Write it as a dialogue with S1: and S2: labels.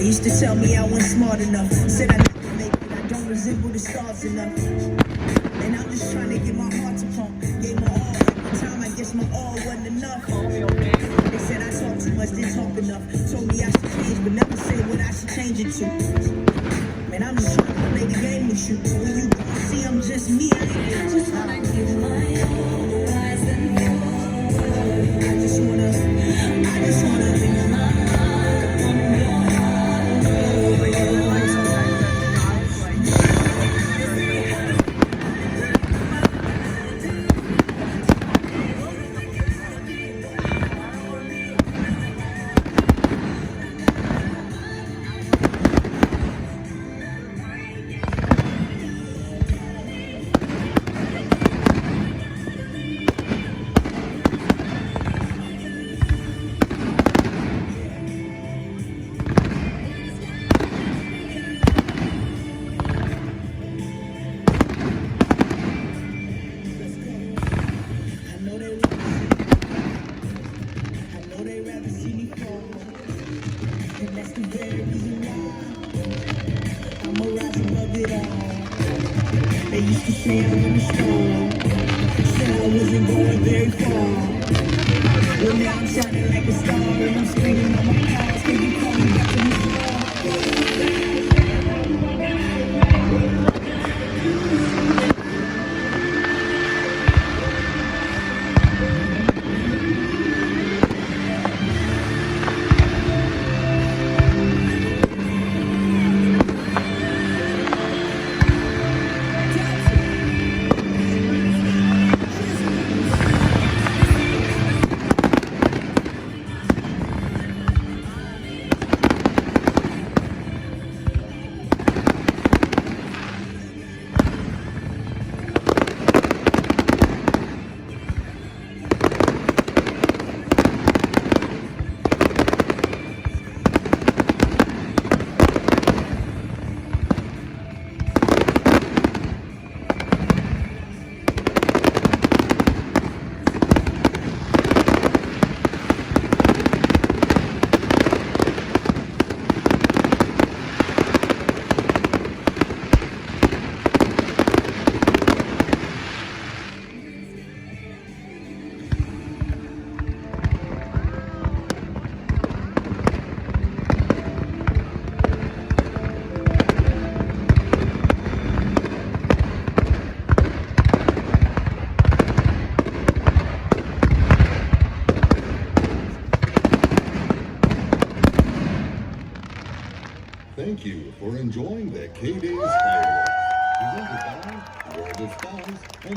S1: They used to tell me I wasn't smart enough. Said I never make it, I don't resemble the stars enough. And I'm just trying to get my heart to pump. Gave my all every time, I guess my all wasn't enough. They said I talk too much, didn't talk enough. Told me I should change, but never said what I should change it to. Man, I'm just trying to play the game with you. When you see I'm just me, I ain't just wanna give my all, rise and fall. I just wanna be my and that's the very reason why I'ma rise above it all. They used to say I was strong, said I wasn't going very far. Well, now I'm shining like a star, and I'm screaming on my cars. Can you call me back to the star?
S2: Thank you for enjoying the K-Days Highway. Presented by World of Stars and